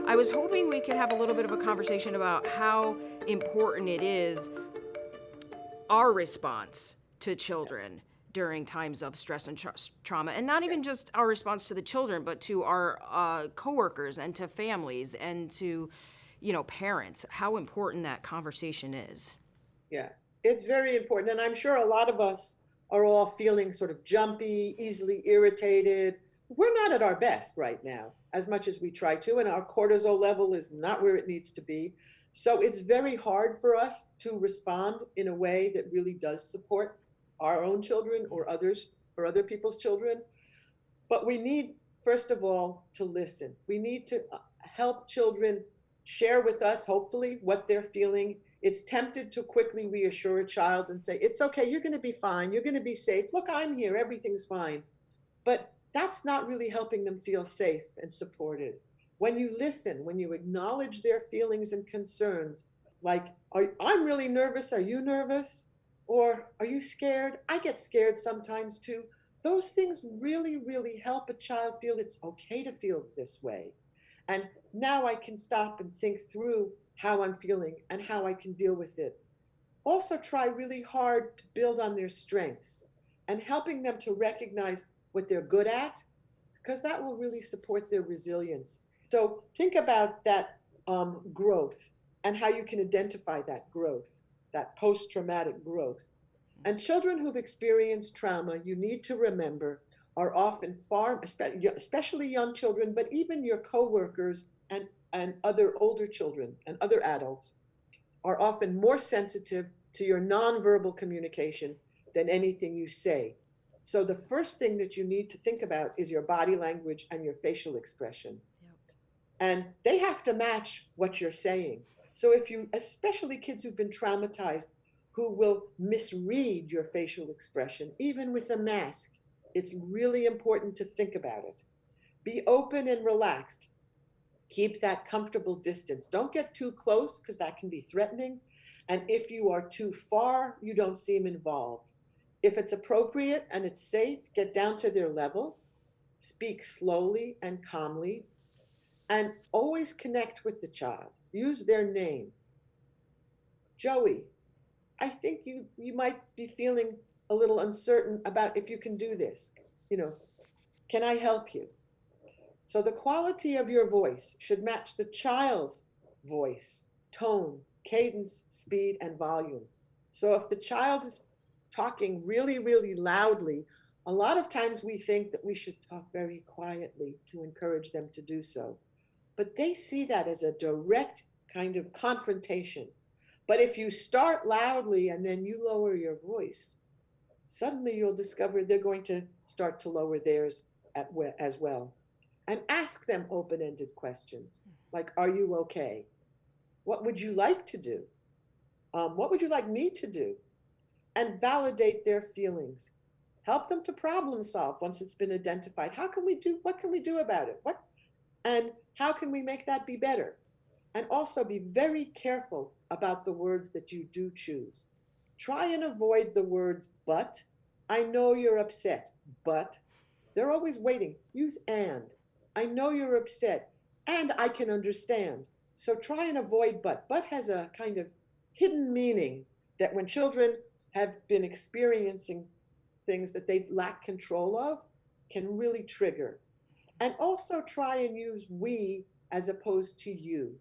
I was hoping we could have a little bit of a conversation about how important it is, our response to children during times of stress and trauma, and not even just our response to the children, but to our coworkers and to families and to, parents, how important that conversation is. Yeah, it's very important. And I'm sure a lot of us are all feeling sort of jumpy, easily irritated. We're not at our best right now, as much as we try to, and our cortisol level is not where it needs to be. So it's very hard for us to respond in a way that really does support our own children or others or other people's children. But we need, first of all, to listen. We need to help children share with us, hopefully, what they're feeling. It's tempted to quickly reassure a child and say, it's okay, you're going to be fine, you're going to be safe. Look, I'm here, everything's fine. But that's not really helping them feel safe and supported. When you listen, when you acknowledge their feelings and concerns, like, I'm really nervous, are you nervous? Or are you scared? I get scared sometimes too. Those things really, really help a child feel it's okay to feel this way. And now I can stop and think through how I'm feeling and how I can deal with it. Also, try really hard to build on their strengths and helping them to recognize what they're good at, because that will really support their resilience. So, think about that growth and how you can identify that growth, that post traumatic growth. And children who've experienced trauma, you need to remember, are often far, especially young children, but even your coworkers and other older children and other adults are often more sensitive to your nonverbal communication than anything you say. So the first thing that you need to think about is your body language and your facial expression. Yep. And they have to match what you're saying. So if you, especially kids who've been traumatized, who will misread your facial expression, even with a mask, it's really important to think about it. Be open and relaxed. Keep that comfortable distance. Don't get too close because that can be threatening. And if you are too far, you don't seem involved. If it's appropriate and it's safe, get down to their level. Speak slowly and calmly. And always connect with the child. Use their name. Joey, I think you might be feeling a little uncertain about if you can do this. You know, can I help you? So the quality of your voice should match the child's voice, tone, cadence, speed, and volume. So if the child is talking really, really loudly, a lot of times we think that we should talk very quietly to encourage them to do so. But they see that as a direct kind of confrontation. But if you start loudly and then you lower your voice, suddenly you'll discover they're going to start to lower theirs as well. And ask them open ended questions like, are you okay? What would you like to do? What would you like me to do? And validate their feelings. Help them to problem solve once it's been identified. What can we do about it? And how can we make that be better? And also be very careful about the words that you do choose. Try and avoid the words, but. I know you're upset, but. They're always waiting. Use and. I know you're upset, and I can understand. So try and avoid but. But has a kind of hidden meaning that when children have been experiencing things that they lack control of, can really trigger. And also try and use we as opposed to you,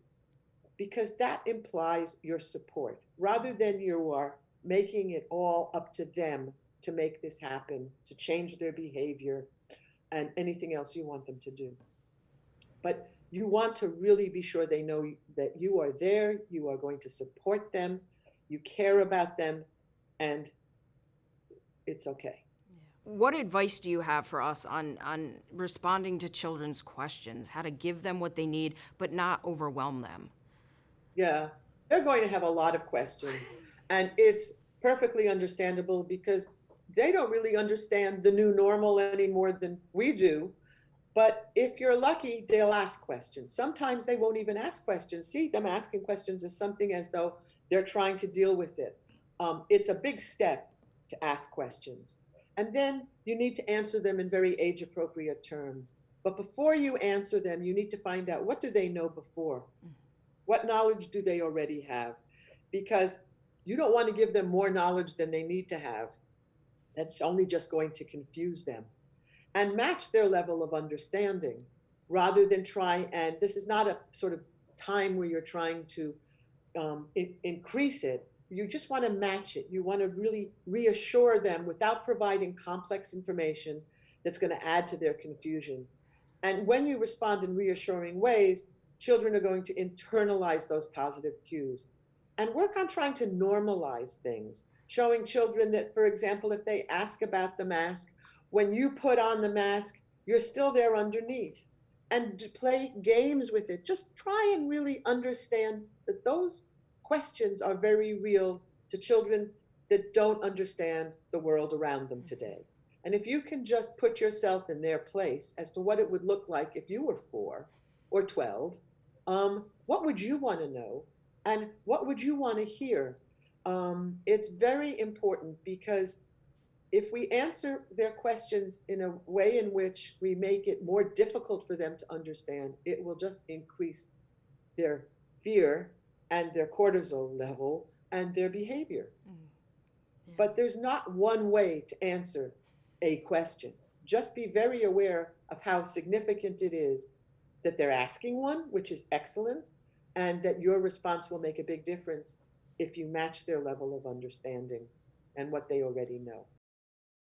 because that implies your support rather than you are making it all up to them to make this happen, to change their behavior and anything else you want them to do. But you want to really be sure they know that you are there, you are going to support them, you care about them, and it's okay. What advice do you have for us on responding to children's questions, how to give them what they need, but not overwhelm them? Yeah, they're going to have a lot of questions. And it's perfectly understandable because they don't really understand the new normal any more than we do. But if you're lucky, they'll ask questions. Sometimes they won't even ask questions. See them asking questions as something as though they're trying to deal with it. It's a big step to ask questions. And then you need to answer them in very age appropriate terms. But before you answer them, you need to find out, what do they know before? What knowledge do they already have? Because you don't want to give them more knowledge than they need to have. That's only just going to confuse them. And match their level of understanding rather than try, and this is not a sort of time where you're trying to increase it. You just want to match it. You want to really reassure them without providing complex information that's going to add to their confusion. And when you respond in reassuring ways, children are going to internalize those positive cues and work on trying to normalize things, showing children that, for example, if they ask about the mask, when you put on the mask, you're still there underneath. And to play games with it, just try and really understand that those questions are very real to children that don't understand the world around them today. And if you can just put yourself in their place as to what it would look like if you were 4 or 12, what would you want to know? And what would you want to hear? It's very important, because if we answer their questions in a way in which we make it more difficult for them to understand, it will just increase their fear and their cortisol level and their behavior. Yeah. But there's not one way to answer a question. Just be very aware of how significant it is that they're asking one, which is excellent, and that your response will make a big difference if you match their level of understanding and what they already know.